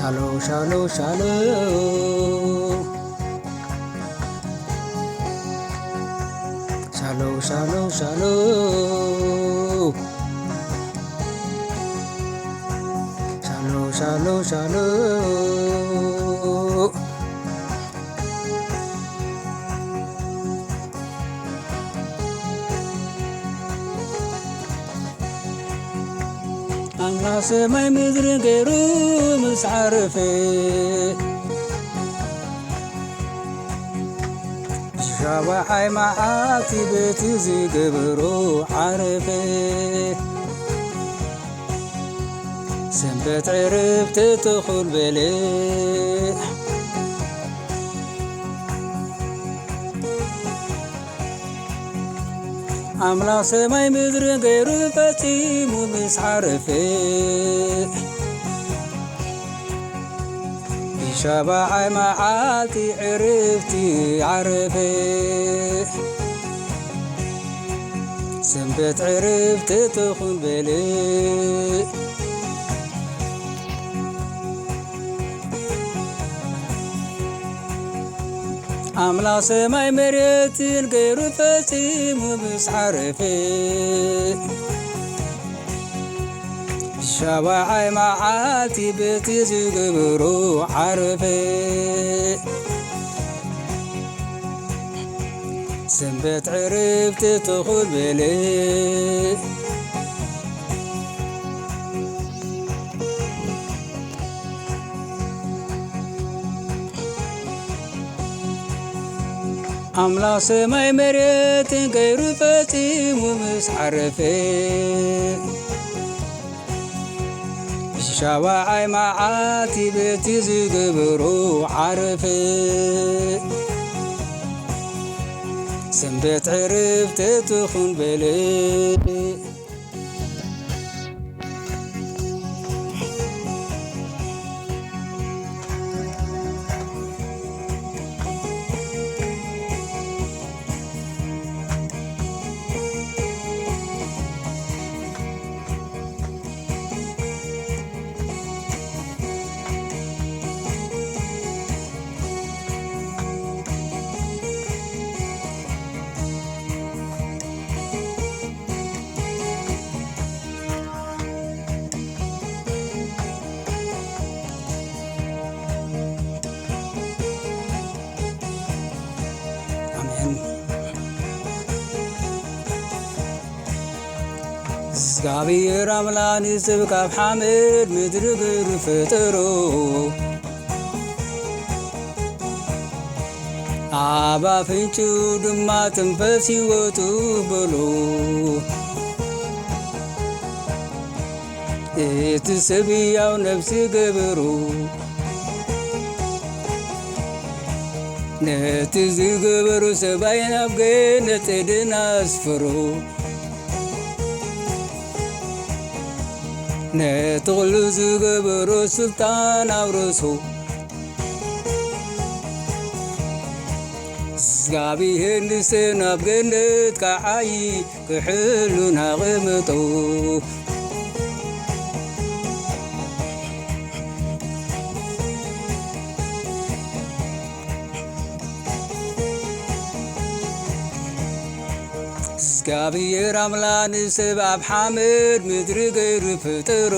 Shalom, shalom, shalom. Shalom, shalom, shalom. Shalom, shalom, shalom. أنا سماي مدري غيرو مش عارفة شبحي معاكي بيتي زي قبرو عارفة سنبت عرفت تدخل بلي عملا سماي مدري غيرو فتي مو مش عارفة شبعي معاكي عرفتي عرفة سنبت عرفت تدخل بلي عملا سماي مريتين غير فتي مو مش عارفة شبعي معاتي بيتي زي قبرو عارفة سنبت عرفت تدخل بلي عملا سماي مريتين غير فتي مو مش عارفة شبعي معاتي بيتي زي قبرو عارفة سنبت عرفت تدخل بلي እግዚአብሔር አምላክ ይስብክ ኣብ ሓመድ ምድሪ ገይሩ ፈጠሮ ኣብ ኣፍንጭኡ ድማ ትንፈስ ሂወቱ በሎ እቲ ሰብ ሕያው ነፍሲ ገበሮ ነቲ ዝገበሮ ሰብኣይ ናብ ገነት ዕድን ኣስፈሮ ነትቕሉ ዝገበሮ ስልጣን ኣውረሶ እግዚአብሔር ንሰብ ናብ ገነት ክዓዪ ክሕሉን ኣቕመጦ እግዚአብሔር ኣምላክ ንሰብ ኣብ ሓመድ ምድሪ ገይሩ ፈጠሮ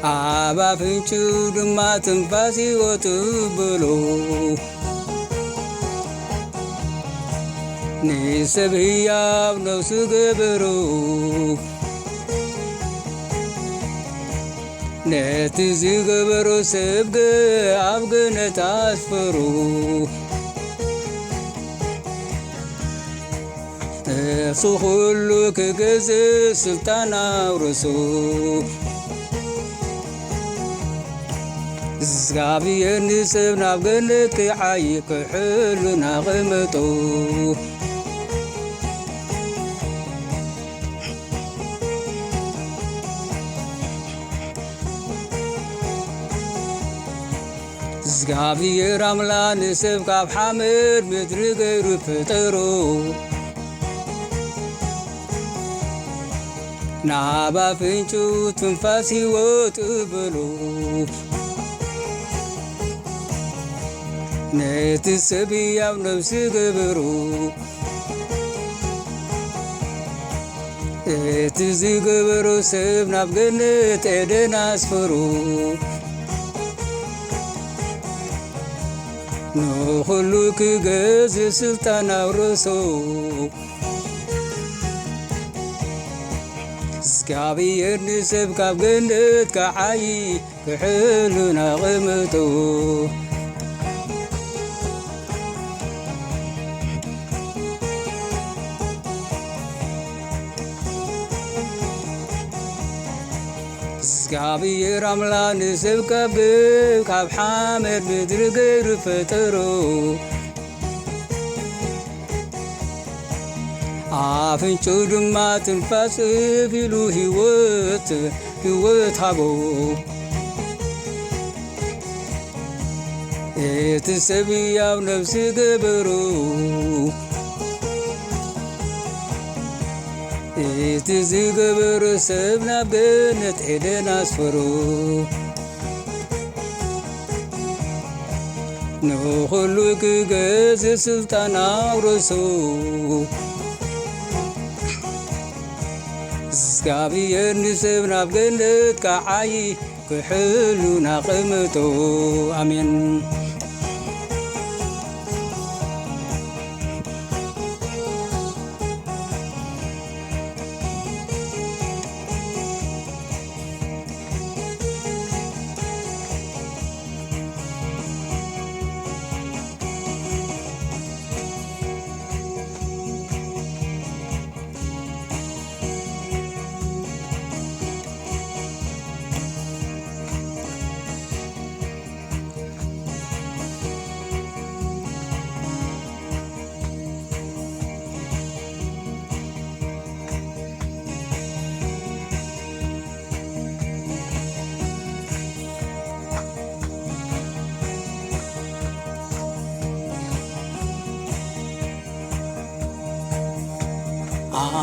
ኣብ ኣፍንጭኡ ድማ ትንፋስ ሂወቱ በሎ ንሰብ ሕያው ነፍሱ ገበሮ ነቲ ዝገበሮ ሰብ ኣብ ገነት ኣስፈሮ ነፍሱ ኩሉ ክገዝእ ስልጣን ኣውረሶ እግዚአብሔር ንሰብ ናብ ገነት ክዓዪ ክሕሉን ኣቕመጦ እግዚአብሔር ኣምላክ ንሰብ ካብ ሓመድ ምድሪ ገይሩ ፈጠሮ ናባ ፍንጩ ትንፋስ ሕይወት ብሎ ነቲ ሰብያው ነፍሲ ገበሩ እቲ ዝገበሮ ሰብ ናብ ገነት ኤደን ኣስፈሩ ንኹሉ ክገዝእ ስልጣን ኣውረሶ እግዚአብሔር ንሰብ ካብ ገነት ክዓይ ክሕሉን ኣቕምጦ እግዚአብሔር ኣምላክ ንሰብ ካብ ሓመድ ምድሪ ገይሩ ፈጠሮ ኣፍንጩ ድማ ትንፋስ እፍ ኢሉ ሕይወት ሃቦ እቲ ሰብያው ነፍሲ ገበሮ እቲ ዝገበሮ ሰብ ናብ ገነት ኤደን ኣስፈሮ ንኹሉ ክገዝእ ስልጣን ኣውረሶ እግዚአብሔር ንሰብ ናብ ገነት ክዓይ ክሕሉን ኣቕምጦ ኣሜን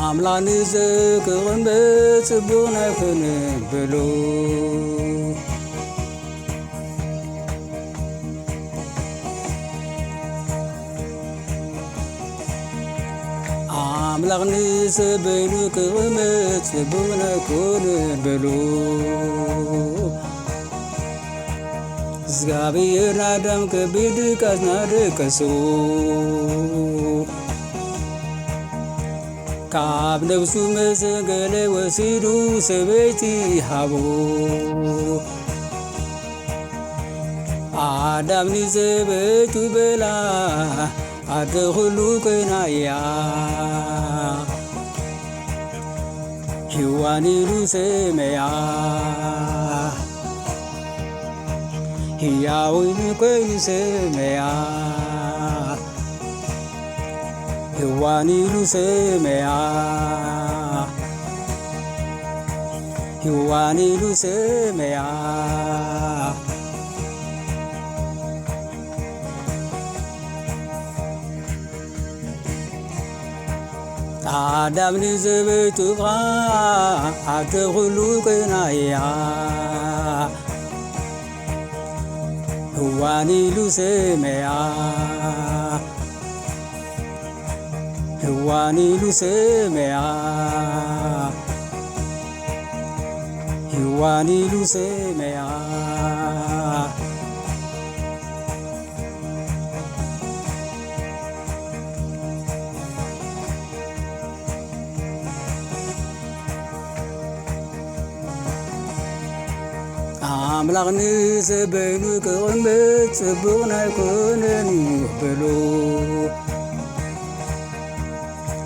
ኣምላክ ንዝክቕምጥ ጽቡቕ ናይኮነን ብሎ ኣምላክ ንሰበይኑ ክቕምጥ ጽቡቕ ናይኮነን ብሎ እግዚአብሔር ናዳም ከቢድ ቃዝ ናደቀሶ ካብ ነብሱ መሰንገለ ወሲዱ ሰበይቲ ሃቦ ኣዳም ንሰበይቱ በላ ኣደ ኹሉ ኮይና እያ ሕዋን ኢሉ ሰመያ ሕያው ኢሉ ኮይኑ ሰመያ ሕዋን ኢሉ ሰመያ ሕዋን ኢሉ ሰመያ ኣዳም ንሰበይቱ ኣደ ኹሉ ኮይና እያ ሕዋን ኢሉ ሰመያ ሕዋን ኢሉ ሰመያ ሕዋን ኢሉ ሰመያ ኣምላክ ንሰበይኑ ክቕምጥ ጽቡቕ ናይኮነን ብሎ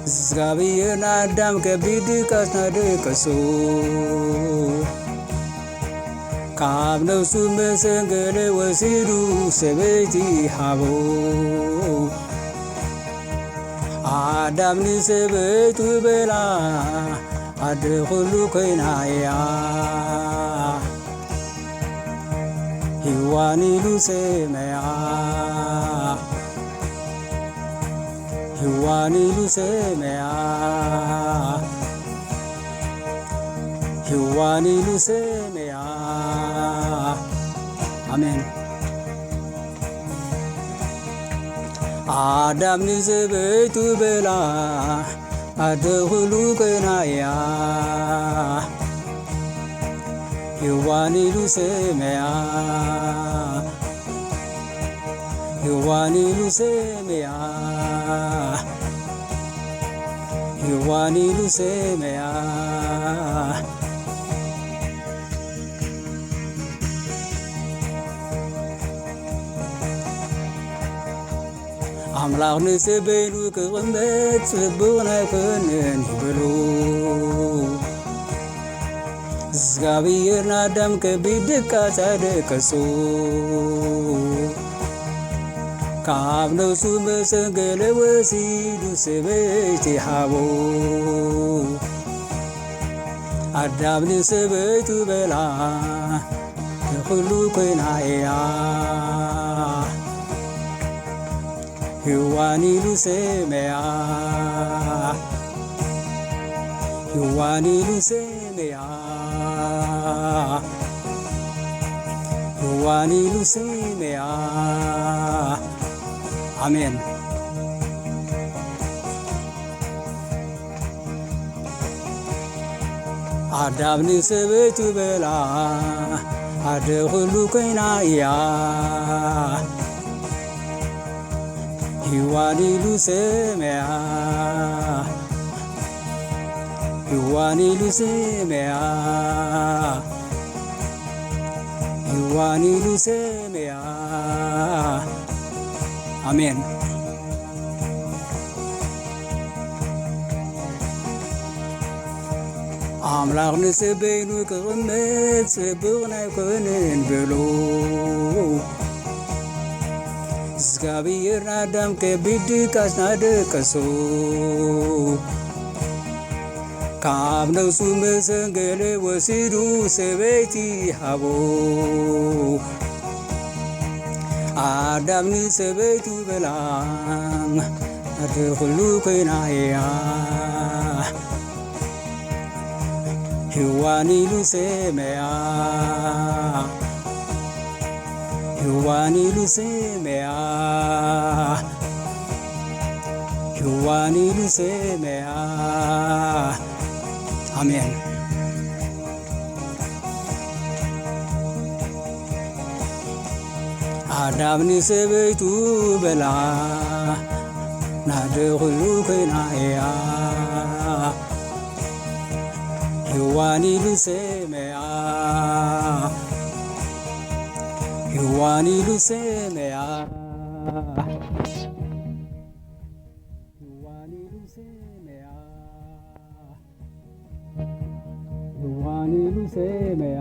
እግዚአብሔር ናዳም ከቢድ ቃዝ ናደቀሶ ካብ ነብሱ መሰንገለ ወሲዱ ሰበይቲ ሃቦ ኣዳም ንሰበይቱ በላ ኣደ ኹሉ ኮይና እያ ሕዋን ኢሉ ሰመያ ሕዋን ኢሉ ሰመያ ሕዋን ኢሉ ሰመያ አሜን አዳም ንሰበይቱ በላ አደኹሉ ቀናያ ሕዋን ኢሉ ሰመያ ሕዋን ኢሉ ሰመያ ሕዋን ኢሉ ሰመያ አምላኽ ንሰበይኑ ክቕመጥ ጽቡቕ ናይኮነን ይበሉ እግዚአብሔር አዳም ከቢድ ድቃት አደቀሱ ካብ ነፍሱ መሰንገለ ወሲዱ ሰበይቲ ሃቦ አዳም ንሰበይቱ በላ ኩሉ ኮይና እያ ሕዋን ኢሉ ሰመያ ሕዋን ኢሉ ሰመያ ሕዋን ኢሉ ሰመያ አሜን አዳም ንሰበይቱ በላ አደኹሉ ኮይና እያ ሕዋን ኢሉ ሰመያ ሕዋን ኢሉ ሰመያ ሕዋን ኢሉ ሰመያ አሜን አምላኽ ንሰበይኑ ክቕመጥ ጽቡቕ ናይኮነን በሎ እግዚአብሔር አዳም ከቢድ ድቃት አደቀሱ ካብ ነፍሱ መሰንገለ ወሲዱ ሰበይቲ ሃቦ አዳም ንሰበይቱ በላ አደኹሉ ኮይና እያ ሕዋን ኢሉ ሰመያ ሕዋን ኢሉ ሰመያ ሕዋን ኢሉ ሰመያ አሜን አዳም ንሰበይቱ በላ ናደኹሉ ኮይና እያ ሕዋን ኢሉ ሰመያ ሕዋን ኢሉ ሰመያ ሕዋን ኢሉ ሰመያ ሕዋን ኢሉ ሰመያ